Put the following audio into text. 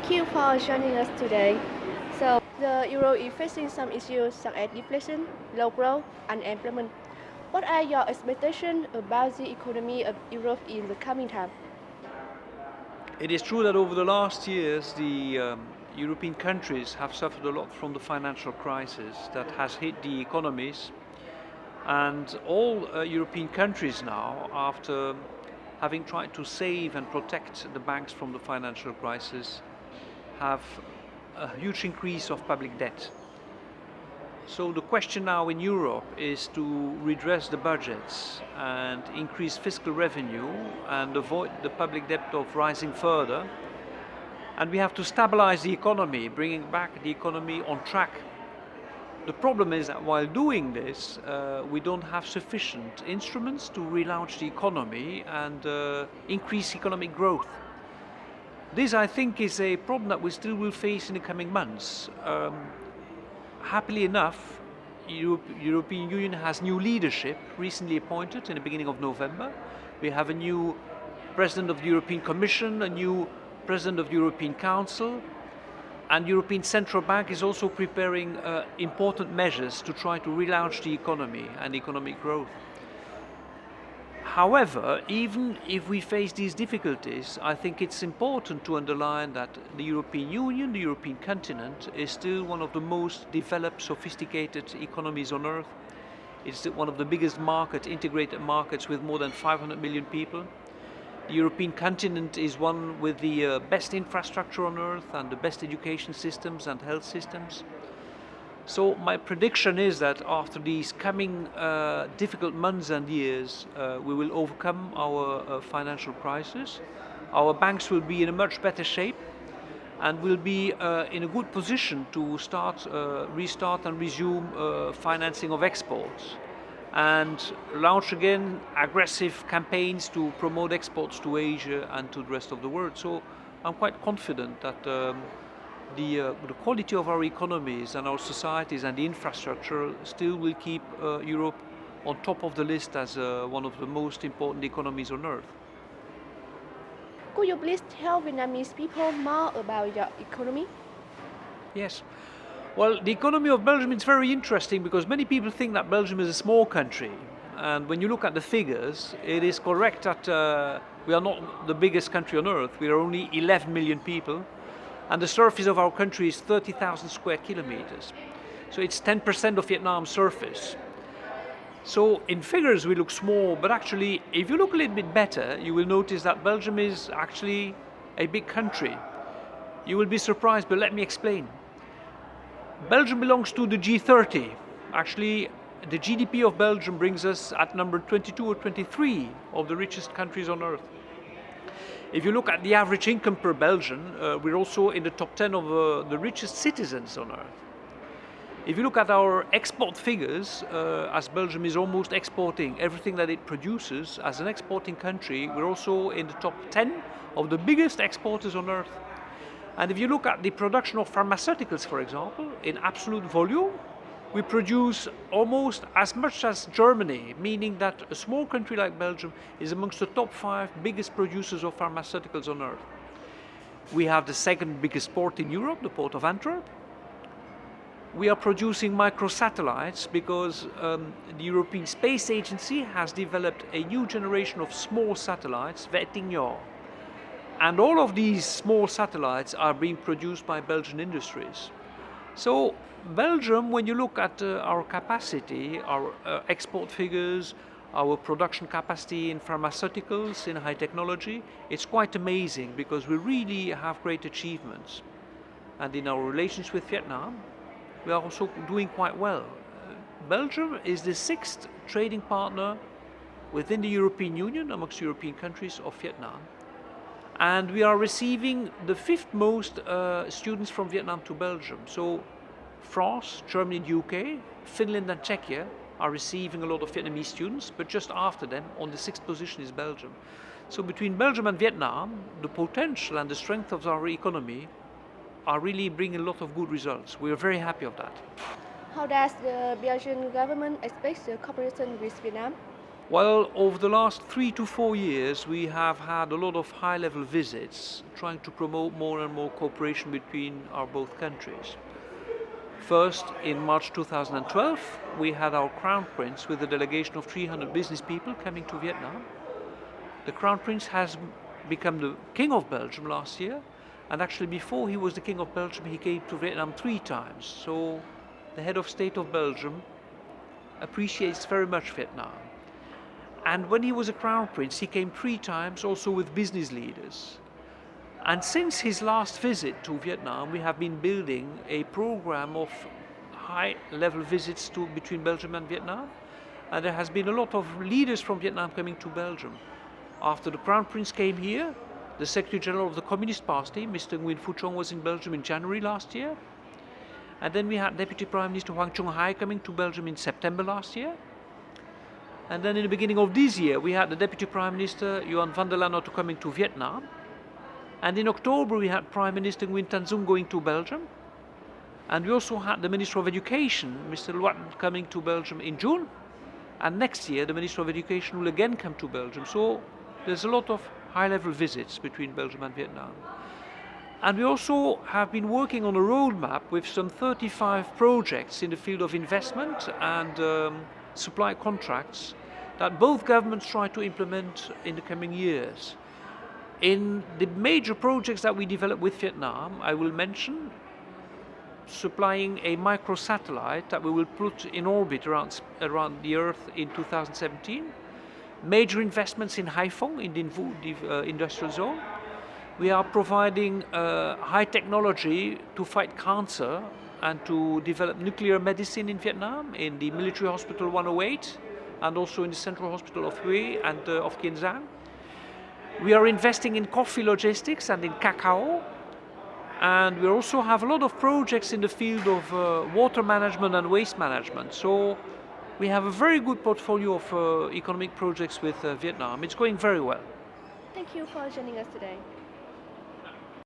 Thank you for joining us today. The euro is facing some issues such as deflation, low growth, and unemployment. What are your expectations about the economy of Europe in the coming time? It is true that over the last years, the European countries have suffered a lot from the financial crisis that has hit the economies. And all European countries now, after having tried to save and protect the banks from the financial crisis, have a huge increase of public debt. So the question now in Europe is to redress the budgets and increase fiscal revenue and avoid the public debt of rising further. And we have to stabilize the economy, bringing back the economy on track. The problem is that while doing this, we don't have sufficient instruments to relaunch the economy and increase economic growth. This, I think, is a problem that we still will face in the coming months. Happily enough, European Union has new leadership recently appointed in the beginning of November. We have a new President of the European Commission, a new President of the European Council, and the European Central Bank is also preparing important measures to try to relaunch the economy and economic growth. However, even if we face these difficulties, I think it's important to underline that the European Union, the European continent, is still one of the most developed, sophisticated economies on earth. It's one of the biggest integrated markets with more than 500 million people. The European continent is one with the best infrastructure on earth and the best education systems and health systems. So my prediction is that after these coming difficult months and years, we will overcome our financial crisis. Our banks will be in a much better shape and will be in a good position to restart and resume financing of exports and launch again aggressive campaigns to promote exports to Asia and to the rest of the world. So I'm quite confident that the quality of our economies and our societies and the infrastructure still will keep Europe on top of the list as one of the most important economies on earth. Could you please tell Vietnamese people more about your economy? Yes. Well, the economy of Belgium is very interesting because many people think that Belgium is a small country. And when you look at the figures, it is correct that we are not the biggest country on earth. We are only 11 million people. And the surface of our country is 30,000 square kilometers. So it's 10% of Vietnam's surface. So in figures we look small, but actually if you look a little bit better, you will notice that Belgium is actually a big country. You will be surprised, but let me explain. Belgium belongs to the G30. Actually, the GDP of Belgium brings us at number 22 or 23 of the richest countries on earth. If you look at the average income per Belgian, we're also in the top 10 of the richest citizens on earth. If you look at our export figures, as Belgium is almost exporting everything that it produces, as an exporting country, we're also in the top 10 of the biggest exporters on earth. And if you look at the production of pharmaceuticals, for example, in absolute volume, we produce almost as much as Germany, meaning that a small country like Belgium is amongst the top 5 biggest producers of pharmaceuticals on earth. We have the second biggest port in Europe, the port of Antwerp. We are producing microsatellites because the European Space Agency has developed a new generation of small satellites, Vertignon. And all of these small satellites are being produced by Belgian industries. So Belgium, when you look at our capacity, our export figures, our production capacity in pharmaceuticals, in high technology, it's quite amazing because we really have great achievements. And in our relations with Vietnam, we are also doing quite well. Belgium is the 6th trading partner within the European Union, amongst European countries, of Vietnam. And we are receiving the 5th most students from Vietnam to Belgium. So France, Germany and UK, Finland and Czechia are receiving a lot of Vietnamese students, but just after them, on the 6th position is Belgium. So between Belgium and Vietnam, the potential and the strength of our economy are really bringing a lot of good results. We are very happy of that. How does the Belgian government expect the cooperation with Vietnam? Well, over the last 3 to 4 years, we have had a lot of high-level visits trying to promote more and more cooperation between our both countries. First, in March 2012, we had our Crown Prince with a delegation of 300 business people coming to Vietnam. The Crown Prince has become the King of Belgium last year, and actually before he was the King of Belgium, he came to Vietnam 3 times. So the head of state of Belgium appreciates very much Vietnam. And when he was a Crown Prince, he came 3 times also with business leaders. And since his last visit to Vietnam, we have been building a program of high-level visits between Belgium and Vietnam. And there has been a lot of leaders from Vietnam coming to Belgium. After the Crown Prince came here, the Secretary General of the Communist Party, Mr. Nguyen Phu Trong, was in Belgium in January last year. And then we had Deputy Prime Minister Hoàng Trung Hải coming to Belgium in September last year. And then in the beginning of this year, we had the Deputy Prime Minister, Johan van der Lanotte, coming to Vietnam. And in October, we had Prime Minister Nguyen Tan Dung going to Belgium. And we also had the Minister of Education, Mr. Luat, coming to Belgium in June. And next year, the Minister of Education will again come to Belgium. So there's a lot of high-level visits between Belgium and Vietnam. And we also have been working on a roadmap with some 35 projects in the field of investment and supply contracts that both governments try to implement in the coming years. In the major projects that we develop with Vietnam, I will mention supplying a microsatellite that we will put in orbit around the Earth in 2017. Major investments in Haiphong, in the industrial zone. We are providing high technology to fight cancer and to develop nuclear medicine in Vietnam, in the military hospital 108, and also in the central hospital of Hue and of Kiên Giang. We are investing in coffee logistics and in cacao. And we also have a lot of projects in the field of water management and waste management. So we have a very good portfolio of economic projects with Vietnam. It's going very well. Thank you for joining us today.